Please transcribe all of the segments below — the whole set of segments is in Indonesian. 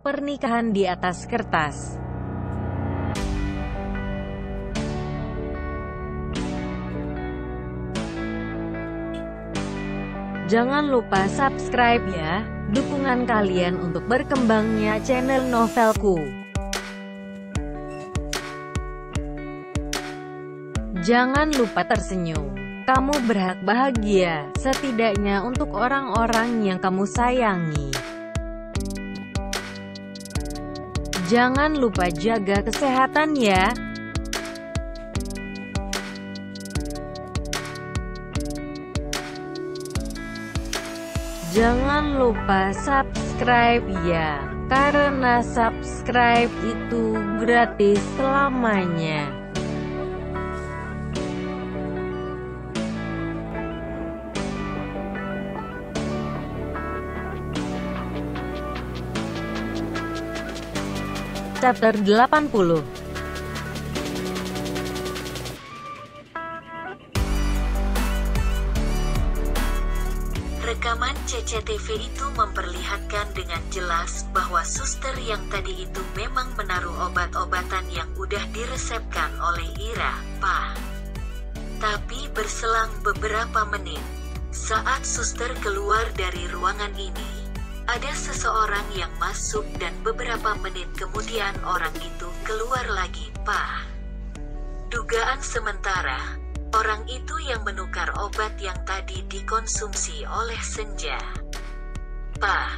Pernikahan di atas kertas. Jangan lupa subscribe ya, dukungan kalian untuk berkembangnya channel Novelku. Jangan lupa tersenyum. Kamu berhak bahagia, setidaknya untuk orang-orang yang kamu sayangi. Jangan lupa jaga kesehatan ya. Jangan lupa subscribe ya, karena subscribe itu gratis selamanya. Chapter 80. Rekaman CCTV itu memperlihatkan dengan jelas bahwa suster yang tadi itu memang menaruh obat-obatan yang udah diresepkan oleh Ira, Pak. Tapi berselang beberapa menit, saat suster keluar dari ruangan ini, ada seseorang yang masuk dan beberapa menit kemudian orang itu keluar lagi, Pak. Dugaan sementara, orang itu yang menukar obat yang tadi dikonsumsi oleh Senja. Pak.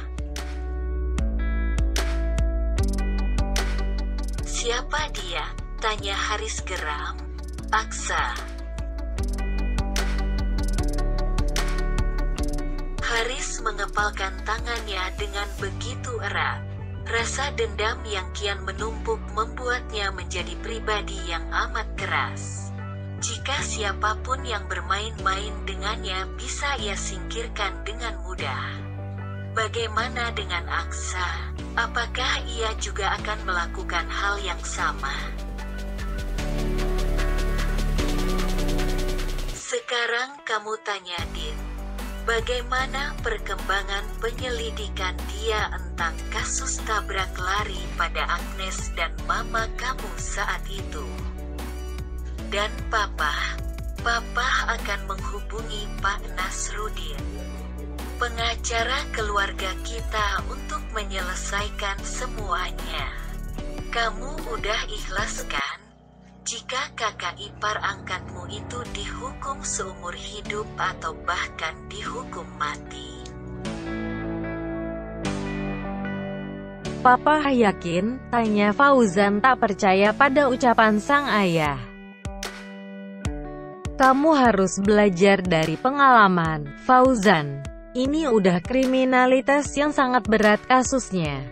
Siapa dia? Tanya Haris geram. Aksa. Haris mengepalkan tangannya dengan begitu erat. Rasa dendam yang kian menumpuk membuatnya menjadi pribadi yang amat keras. Jika siapapun yang bermain-main dengannya bisa ia singkirkan dengan mudah. Bagaimana dengan Aksa? Apakah ia juga akan melakukan hal yang sama? Sekarang kamu tanya Din. Bagaimana perkembangan penyelidikan dia tentang kasus tabrak lari pada Agnes dan mama kamu saat itu? Dan Papa akan menghubungi Pak Nasruddin, pengacara keluarga kita untuk menyelesaikan semuanya. Kamu udah ikhlas kan? Jika kakak ipar angkatmu itu dihukum seumur hidup atau bahkan dihukum mati. Papa yakin? Tanya Fauzan tak percaya pada ucapan sang ayah. Kamu harus belajar dari pengalaman, Fauzan. Ini udah kriminalitas yang sangat berat kasusnya.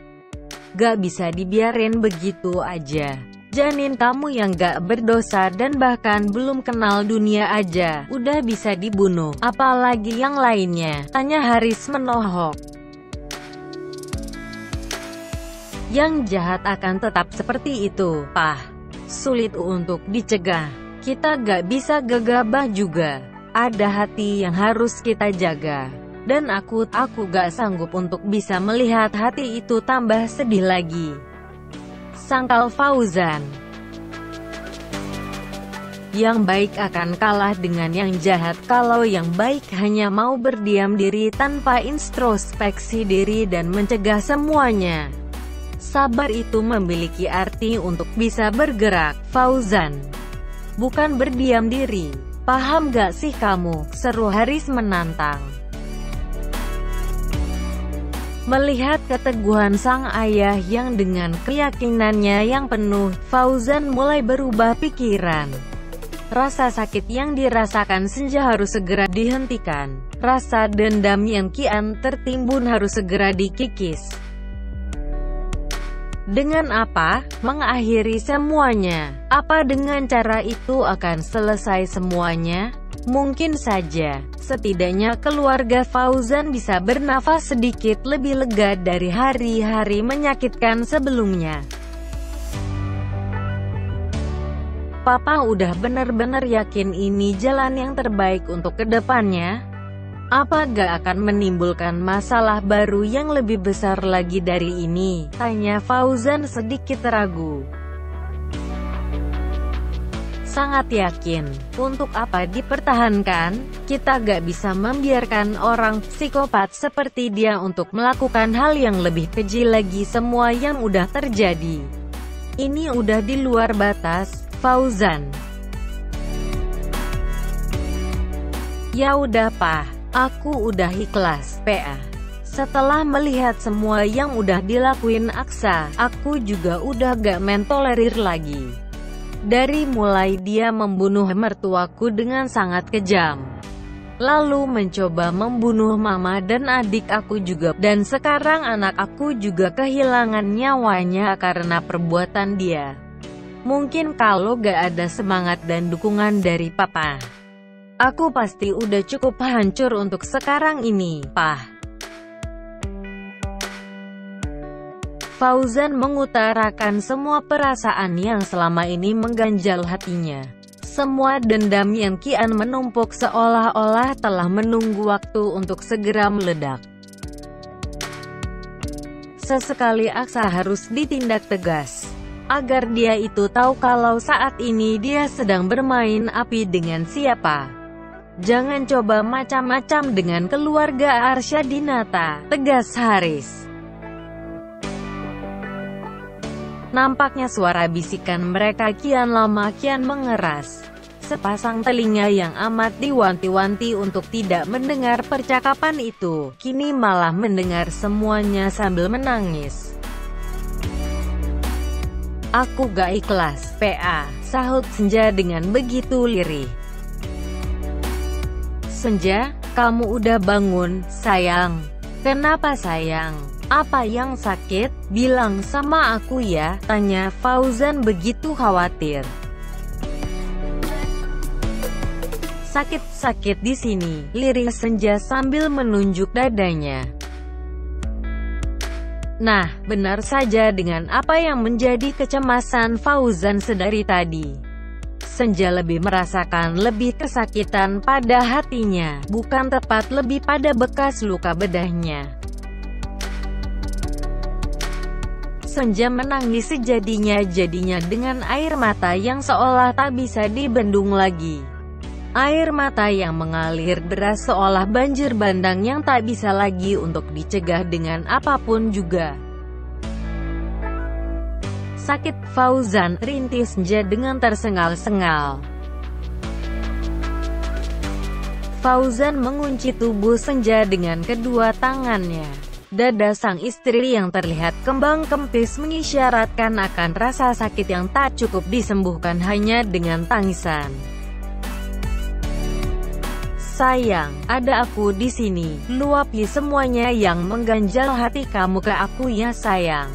Gak bisa dibiarin begitu aja. Janin kamu yang gak berdosa dan bahkan belum kenal dunia aja udah bisa dibunuh, apalagi yang lainnya? Tanya Haris menohok. Yang jahat akan tetap seperti itu, Pak. Sulit untuk dicegah. Kita gak bisa gegabah juga. Ada hati yang harus kita jaga. Dan aku gak sanggup untuk bisa melihat hati itu tambah sedih lagi. Sangkal Fauzan. Yang baik akan kalah dengan yang jahat kalau yang baik hanya mau berdiam diri tanpa introspeksi diri dan mencegah semuanya. Sabar itu memiliki arti untuk bisa bergerak, Fauzan. Bukan berdiam diri. Paham gak sih kamu? Seru Haris menantang. Melihat keteguhan sang ayah yang dengan keyakinannya yang penuh, Fauzan mulai berubah pikiran. Rasa sakit yang dirasakan Senja harus segera dihentikan. Rasa dendam yang kian tertimbun harus segera dikikis. Dengan apa? Mengakhiri semuanya. Apa dengan cara itu akan selesai semuanya? Mungkin saja. Setidaknya keluarga Fauzan bisa bernafas sedikit lebih lega dari hari-hari menyakitkan sebelumnya. Papa udah benar-benar yakin ini jalan yang terbaik untuk kedepannya? Apa gak akan menimbulkan masalah baru yang lebih besar lagi dari ini? Tanya Fauzan sedikit ragu. Sangat yakin. Untuk apa dipertahankan? Kita gak bisa membiarkan orang psikopat seperti dia untuk melakukan hal yang lebih keji lagi. Semua yang udah terjadi ini udah di luar batas, Fauzan. Ya udah Pak, aku udah ikhlas, PA. Setelah melihat semua yang udah dilakuin Aksa, aku juga udah gak mentolerir lagi. Dari mulai dia membunuh mertuaku dengan sangat kejam, lalu mencoba membunuh mama dan adik aku juga, dan sekarang anak aku juga kehilangan nyawanya karena perbuatan dia. Mungkin kalau gak ada semangat dan dukungan dari papa, aku pasti udah cukup hancur untuk sekarang ini, Pak. Fauzan mengutarakan semua perasaan yang selama ini mengganjal hatinya. Semua dendam yang kian menumpuk seolah-olah telah menunggu waktu untuk segera meledak. Sesekali Aksa harus ditindak tegas, agar dia itu tahu kalau saat ini dia sedang bermain api dengan siapa. Jangan coba macam-macam dengan keluarga Arsyadinata, tegas Haris. Nampaknya suara bisikan mereka kian lama kian mengeras. Sepasang telinga yang amat diwanti-wanti untuk tidak mendengar percakapan itu, kini malah mendengar semuanya sambil menangis. Aku gak ikhlas, PA, sahut Senja dengan begitu lirih. Senja, kamu udah bangun, sayang. Kenapa sayang? Apa yang sakit? Bilang sama aku ya, tanya Fauzan begitu khawatir. Sakit-sakit di sini, lirih Senja sambil menunjuk dadanya. Nah, benar saja dengan apa yang menjadi kecemasan Fauzan sedari tadi. Senja lebih merasakan lebih kesakitan pada hatinya, bukan tepat lebih pada bekas luka bedahnya. Senja menangis sejadinya-jadinya dengan air mata yang seolah tak bisa dibendung lagi. Air mata yang mengalir deras seolah banjir bandang yang tak bisa lagi untuk dicegah dengan apapun juga. Sakit, Fauzan, rintis Senja dengan tersengal-sengal. Fauzan mengunci tubuh Senja dengan kedua tangannya. Dada sang istri yang terlihat kembang kempis mengisyaratkan akan rasa sakit yang tak cukup disembuhkan hanya dengan tangisan. Sayang, ada aku di sini. Luapi semuanya yang mengganjal hati kamu ke aku ya sayang.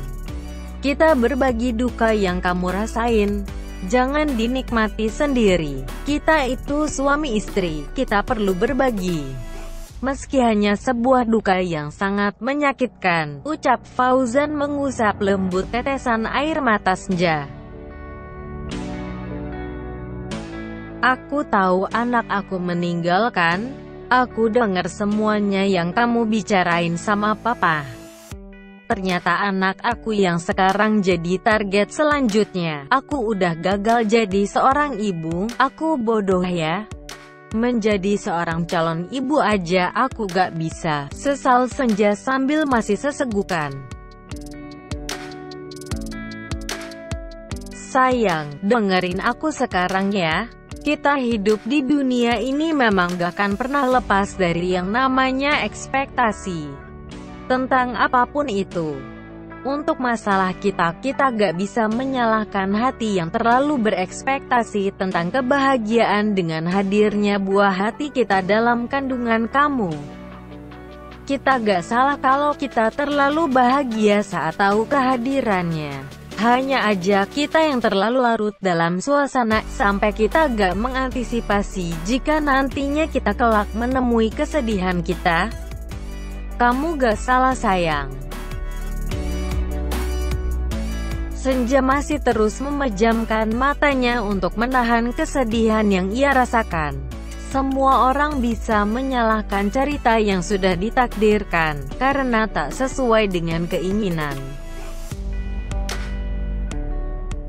Kita berbagi duka yang kamu rasain. Jangan dinikmati sendiri. Kita itu suami istri, kita perlu berbagi. Meski hanya sebuah duka yang sangat menyakitkan, ucap Fauzan mengusap lembut tetesan air mata Senja. Aku tahu anak aku meninggal kan? Aku dengar semuanya yang kamu bicarain sama papa. Ternyata anak aku yang sekarang jadi target selanjutnya. Aku udah gagal jadi seorang ibu, aku bodoh ya. Menjadi seorang calon ibu aja aku gak bisa, sesal Senja sambil masih sesegukan. Sayang, dengerin aku sekarang ya. Kita hidup di dunia ini memang gak akan pernah lepas dari yang namanya ekspektasi. Tentang apapun itu. Untuk masalah kita gak bisa menyalahkan hati yang terlalu berekspektasi tentang kebahagiaan dengan hadirnya buah hati kita dalam kandungan kamu. Kita gak salah kalau kita terlalu bahagia saat tahu kehadirannya. Hanya aja kita yang terlalu larut dalam suasana, sampai kita gak mengantisipasi jika nantinya kita kelak menemui kesedihan kita. Kamu gak salah sayang. Senja masih terus memejamkan matanya untuk menahan kesedihan yang ia rasakan. Semua orang bisa menyalahkan cerita yang sudah ditakdirkan, karena tak sesuai dengan keinginan.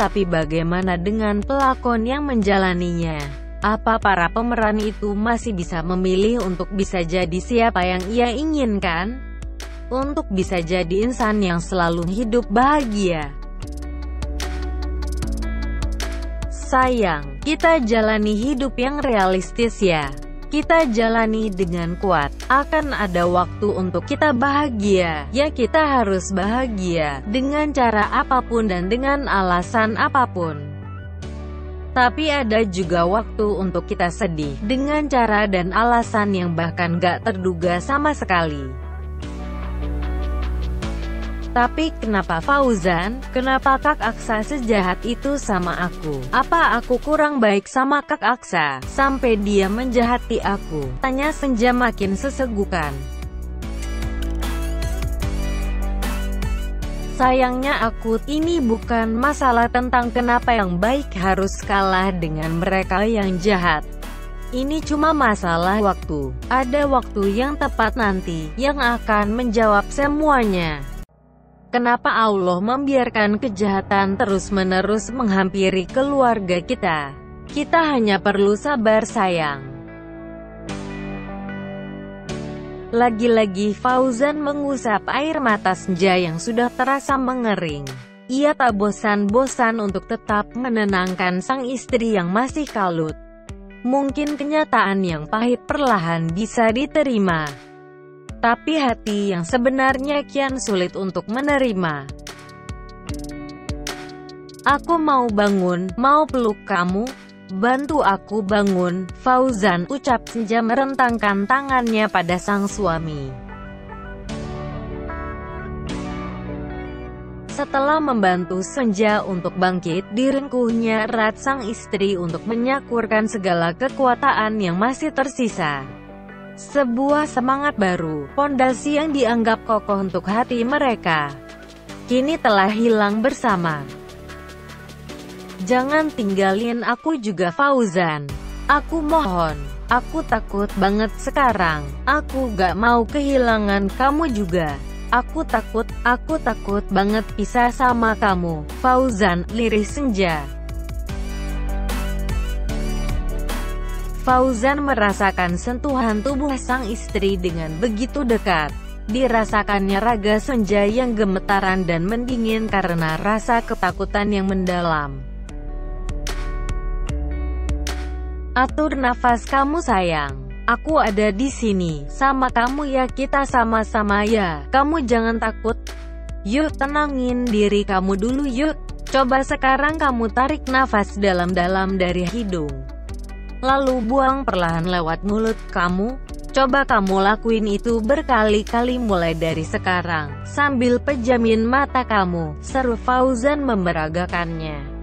Tapi bagaimana dengan pelakon yang menjalaninya? Apa para pemeran itu masih bisa memilih untuk bisa jadi siapa yang ia inginkan? Untuk bisa jadi insan yang selalu hidup bahagia? Sayang, kita jalani hidup yang realistis ya. Kita jalani dengan kuat. Akan ada waktu untuk kita bahagia. Ya, kita harus bahagia dengan cara apapun dan dengan alasan apapun. Tapi ada juga waktu untuk kita sedih dengan cara dan alasan yang bahkan gak terduga sama sekali. Tapi kenapa Fauzan? Kenapa Kak Aksa sejahat itu sama aku? Apa aku kurang baik sama Kak Aksa sampai dia menjahati aku? Tanya Senja makin sesegukan. Sayangnya ini bukan masalah tentang kenapa yang baik harus kalah dengan mereka yang jahat. Ini cuma masalah waktu. Ada waktu yang tepat nanti yang akan menjawab semuanya. Kenapa Allah membiarkan kejahatan terus-menerus menghampiri keluarga kita? Kita hanya perlu sabar sayang. Lagi-lagi Fauzan mengusap air mata Senja yang sudah terasa mengering. Ia tak bosan-bosan untuk tetap menenangkan sang istri yang masih kalut. Mungkin kenyataan yang pahit perlahan bisa diterima. Tapi hati yang sebenarnya kian sulit untuk menerima. Aku mau bangun, mau peluk kamu. Bantu aku bangun, Fauzan, ucap Senja merentangkan tangannya pada sang suami. Setelah membantu Senja untuk bangkit, direngkuhnya erat sang istri untuk menyakurkan segala kekuatan yang masih tersisa. Sebuah semangat baru, pondasi yang dianggap kokoh untuk hati mereka, kini telah hilang bersama. Jangan tinggalin aku juga Fauzan. Aku mohon. Aku takut banget sekarang. Aku gak mau kehilangan kamu juga. Aku takut banget pisah sama kamu, Fauzan, lirih Senja. Fauzan merasakan sentuhan tubuh sang istri dengan begitu dekat. Dirasakannya raga Senja yang gemetaran dan mendingin karena rasa ketakutan yang mendalam. Atur nafas kamu sayang. Aku ada di sini sama kamu ya, kita sama-sama ya. Kamu jangan takut. Yuk tenangin diri kamu dulu yuk. Coba sekarang kamu tarik nafas dalam-dalam dari hidung. Lalu buang perlahan lewat mulut kamu. Coba kamu lakuin itu berkali-kali mulai dari sekarang, sambil pejamin mata kamu, seru Fauzan memberagakannya.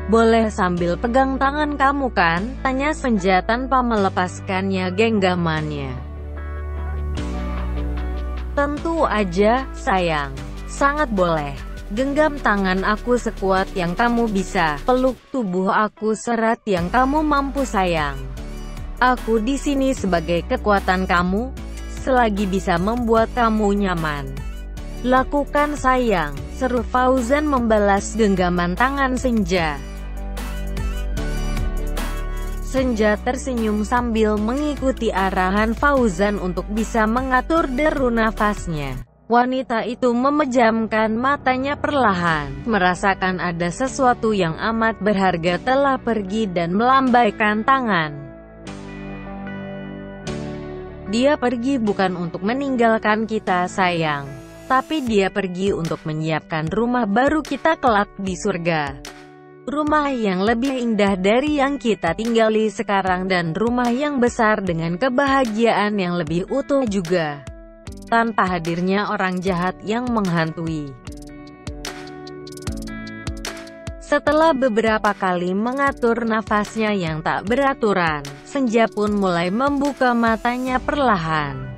Boleh sambil pegang tangan kamu kan? Tanya Senja tanpa melepaskannya genggamannya. Tentu aja, sayang. Sangat boleh. Genggam tangan aku sekuat yang kamu bisa, peluk tubuh aku serat yang kamu mampu sayang. Aku di sini sebagai kekuatan kamu, selagi bisa membuat kamu nyaman. Lakukan sayang, seru Fauzan membalas genggaman tangan Senja. Senja tersenyum sambil mengikuti arahan Fauzan untuk bisa mengatur deru nafasnya. Wanita itu memejamkan matanya perlahan, merasakan ada sesuatu yang amat berharga telah pergi dan melambaikan tangan. Dia pergi bukan untuk meninggalkan kita sayang, tapi dia pergi untuk menyiapkan rumah baru kita kelak di surga. Rumah yang lebih indah dari yang kita tinggali sekarang dan rumah yang besar dengan kebahagiaan yang lebih utuh juga. Tanpa hadirnya orang jahat yang menghantui. Setelah beberapa kali mengatur nafasnya yang tak beraturan, Senja pun mulai membuka matanya perlahan.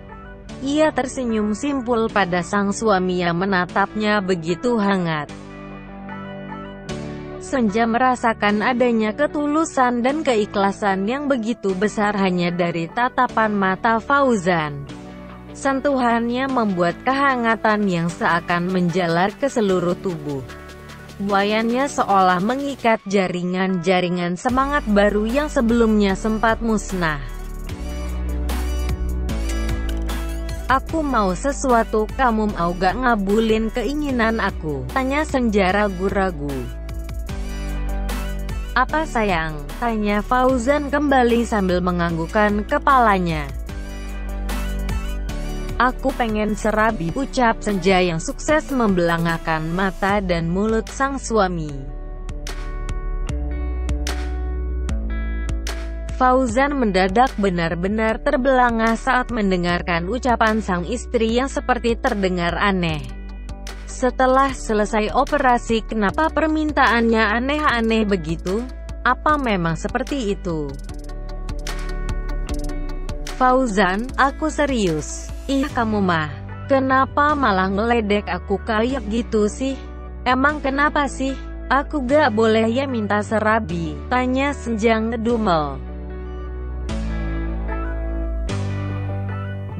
Ia tersenyum simpul pada sang suami yang menatapnya begitu hangat. Senja merasakan adanya ketulusan dan keikhlasan yang begitu besar hanya dari tatapan mata Fauzan. Sentuhannya membuat kehangatan yang seakan menjalar ke seluruh tubuh. Buayannya seolah mengikat jaringan-jaringan semangat baru yang sebelumnya sempat musnah. "Aku mau sesuatu, kamu mau gak ngabulin keinginan aku?" tanya Senja ragu-ragu. "Apa sayang?" tanya Fauzan kembali sambil menganggukkan kepalanya. "Aku pengen serabi," ucap Senja yang sukses membelangakkan mata dan mulut sang suami. Fauzan mendadak benar-benar terbelangah saat mendengarkan ucapan sang istri yang seperti terdengar aneh. Setelah selesai operasi, kenapa permintaannya aneh-aneh begitu? Apa memang seperti itu? "Fauzan, aku serius." "Ih, kamu mah, kenapa malah ngeledek aku kayak gitu sih? Emang kenapa sih? Aku gak boleh ya minta serabi?" tanya Senja ngedumel.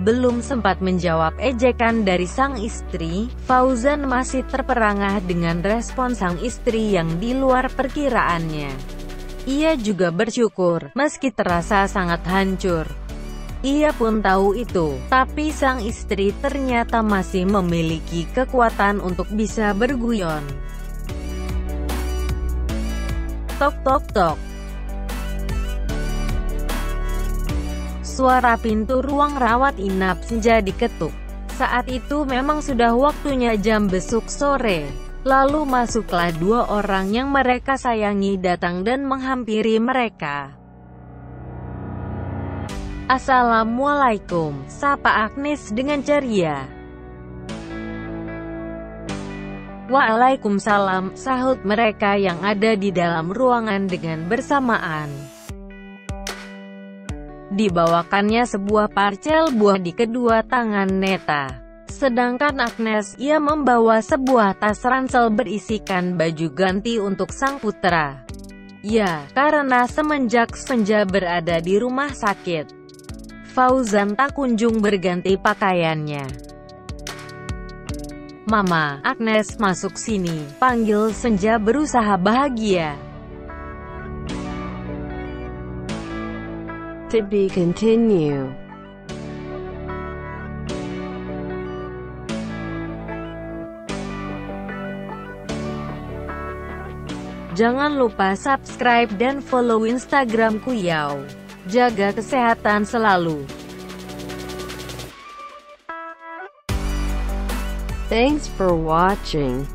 Belum sempat menjawab ejekan dari sang istri, Fauzan masih terperangah dengan respon sang istri yang di luar perkiraannya. Ia juga bersyukur, meski terasa sangat hancur. Ia pun tahu itu, tapi sang istri ternyata masih memiliki kekuatan untuk bisa berguyon. Tok tok tok. Suara pintu ruang rawat inap Senja diketuk. Saat itu memang sudah waktunya jam besuk sore. Lalu masuklah dua orang yang mereka sayangi datang dan menghampiri mereka. "Assalamualaikum," sapa Agnes dengan ceria. "Waalaikumsalam," sahut mereka yang ada di dalam ruangan dengan bersamaan. Dibawakannya sebuah parcel buah di kedua tangan Neta. Sedangkan Agnes, ia membawa sebuah tas ransel berisikan baju ganti untuk sang putra. Ya, karena semenjak Senja berada di rumah sakit, Fauzan tak kunjung berganti pakaiannya. "Mama," Agnes masuk sini, panggil Senja berusaha bahagia. To be continue. Jangan lupa subscribe dan follow Instagramku Yao. Jaga kesehatan selalu. Thanks for watching.